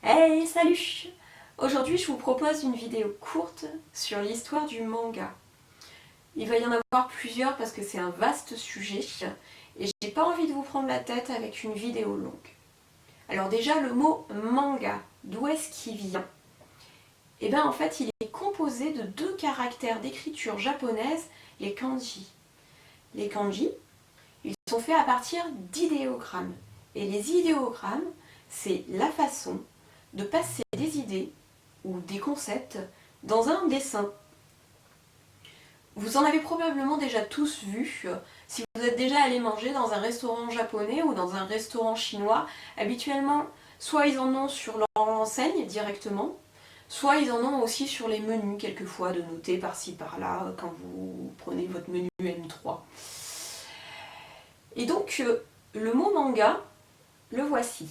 Hey, salut! Aujourd'hui, je vous propose une vidéo courte sur l'histoire du manga. Il va y en avoir plusieurs parce que c'est un vaste sujet et j'ai pas envie de vous prendre la tête avec une vidéo longue. Alors déjà, le mot manga, d'où est-ce qu'il vient? Eh bien en fait, il est composé de deux caractères d'écriture japonaise, les kanji. Les kanji, ils sont faits à partir d'idéogrammes. Et les idéogrammes, c'est la façon de passer des idées ou des concepts dans un dessin. Vous en avez probablement déjà tous vu. Si vous êtes déjà allé manger dans un restaurant japonais ou dans un restaurant chinois, habituellement, soit ils en ont sur leur enseigne directement, soit ils en ont aussi sur les menus quelquefois de noter par-ci par-là quand vous prenez votre menu M3. Et donc, le mot manga, le voici.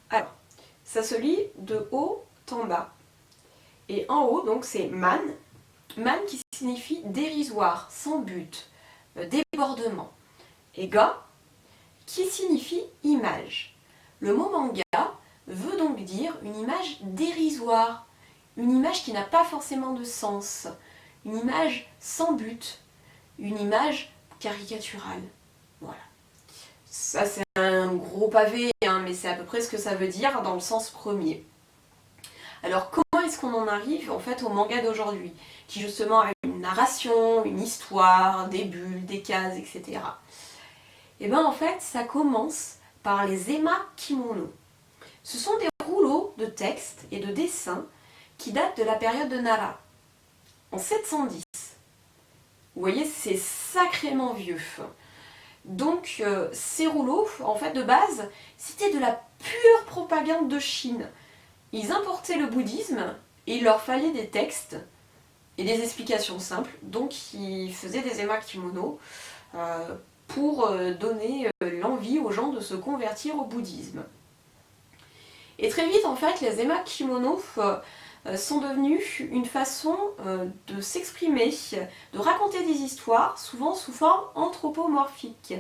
Alors, ça se lit de haut en bas. Et en haut, donc, c'est man. Man qui signifie dérisoire, sans but, débordement. Et ga qui signifie image. Le mot manga veut donc dire une image dérisoire, une image qui n'a pas forcément de sens, une image sans but, une image caricaturale. Voilà. Ça c'est un gros pavé, mais c'est à peu près ce que ça veut dire dans le sens premier. Alors comment est-ce qu'on en arrive en fait au manga d'aujourd'hui, qui justement a une narration, une histoire, des bulles, des cases, etc. Et bien en fait ça commence par les ema-kimono. Ce sont des rouleaux de texte et de dessins qui datent de la période de Nara, en 710. Vous voyez, c'est sacrément vieux. Donc ces rouleaux, en fait de base, c'était de la pure propagande de Chine. Ils importaient le bouddhisme et il leur fallait des textes et des explications simples. Donc ils faisaient des ema-kimono pour donner l'envie aux gens de se convertir au bouddhisme. Et très vite, en fait, les ema-kimono sont devenus une façon de s'exprimer, de raconter des histoires, souvent sous forme anthropomorphique.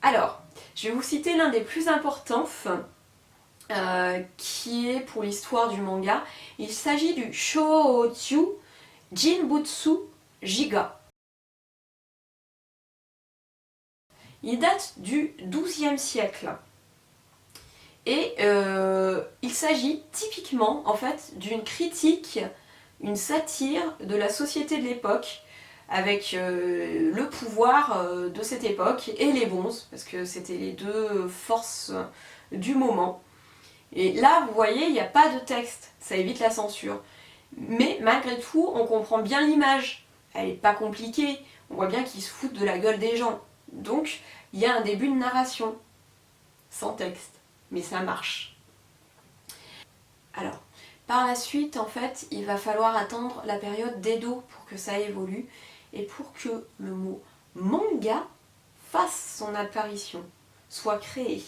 Alors, je vais vous citer l'un des plus importants, qui est pour l'histoire du manga. Il s'agit du Shōjū Jinbutsu Jiga. Il date du XIIe siècle. Et il s'agit typiquement en fait d'une critique, une satire de la société de l'époque, avec le pouvoir de cette époque et les bonzes, parce que c'était les deux forces du moment. Et là, vous voyez, il n'y a pas de texte, ça évite la censure. Mais malgré tout, on comprend bien l'image. Elle n'est pas compliquée, on voit bien qu'ils se foutent de la gueule des gens. Donc, il y a un début de narration, sans texte, mais ça marche. Alors, par la suite, en fait, il va falloir attendre la période d'Edo pour que ça évolue et pour que le mot manga fasse son apparition, soit créé.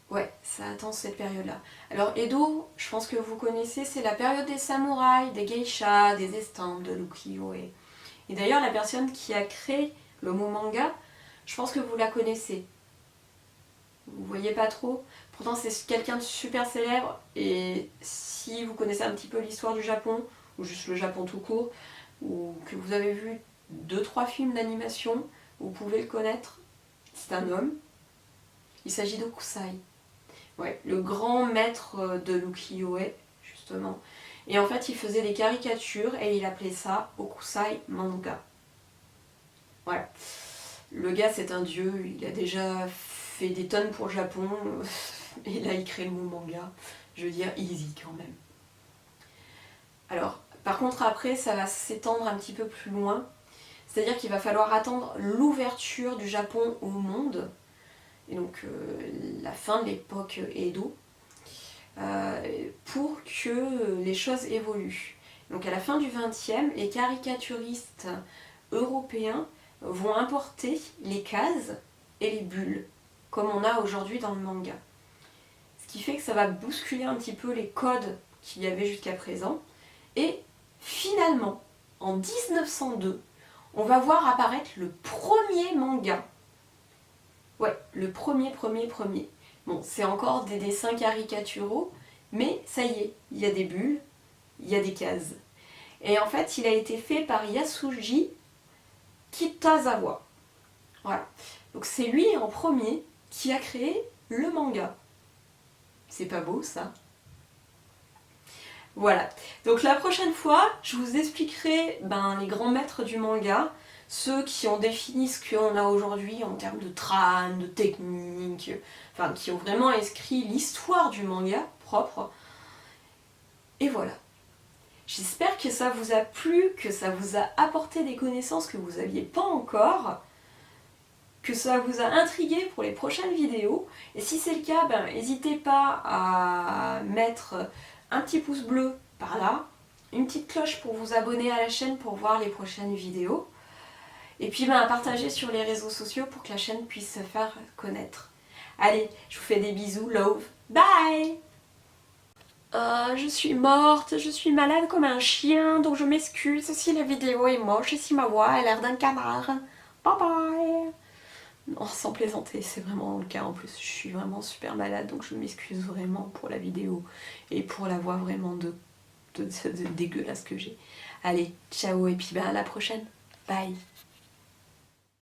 Ouais, ça attend cette période-là. Alors Edo, je pense que vous connaissez, c'est la période des samouraïs, des geishas, des estampes, de l'ukiyo-e. Et d'ailleurs, la personne qui a créé le mot manga, je pense que vous la connaissez. Vous voyez pas trop. Pourtant, c'est quelqu'un de super célèbre. Et si vous connaissez un petit peu l'histoire du Japon, ou juste le Japon tout court, ou que vous avez vu 2-3 films d'animation, vous pouvez le connaître. C'est un homme. Il s'agit d'Hokusai. Ouais, le grand maître de l'ukiyo-e, justement. Et en fait, il faisait des caricatures et il appelait ça Hokusai manga. Voilà. Le gars, c'est un dieu, il a déjà fait des tonnes pour le Japon, et là, il crée le mot manga. Je veux dire, easy quand même. Alors, par contre, après, ça va s'étendre un petit peu plus loin. C'est-à-dire qu'il va falloir attendre l'ouverture du Japon au monde, et donc la fin de l'époque Edo, pour que les choses évoluent. Donc à la fin du XXe, les caricaturistes européens vont importer les cases et les bulles, comme on a aujourd'hui dans le manga. Ce qui fait que ça va bousculer un petit peu les codes qu'il y avait jusqu'à présent, Et finalement, en 1902, on va voir apparaître le premier manga. Ouais, le premier. Bon, c'est encore des dessins caricaturaux, mais ça y est, il y a des bulles, il y a des cases. Et en fait, il a été fait par Yasuji Kitazawa. Voilà. Donc c'est lui en premier qui a créé le manga. C'est pas beau ça? Voilà. Donc la prochaine fois, je vous expliquerai les grands maîtres du manga, ceux qui ont défini ce qu'on a aujourd'hui en termes de trame, de technique, enfin qui ont vraiment écrit l'histoire du manga propre. Et voilà. J'espère que ça vous a plu, que ça vous a apporté des connaissances que vous n'aviez pas encore, que ça vous a intrigué pour les prochaines vidéos. Et si c'est le cas, n'hésitez pas à mettre un petit pouce bleu par là, une petite cloche pour vous abonner à la chaîne pour voir les prochaines vidéos. Et puis à partager sur les réseaux sociaux pour que la chaîne puisse se faire connaître. Allez, je vous fais des bisous, love, bye! Je suis morte, je suis malade comme un chien, donc je m'excuse si la vidéo est moche et si ma voix a l'air d'un canard. Bye bye! Non, sans plaisanter, c'est vraiment le cas en plus. Je suis vraiment super malade, donc je m'excuse vraiment pour la vidéo et pour la voix vraiment de dégueulasse que j'ai. Allez, ciao et puis à la prochaine. Bye!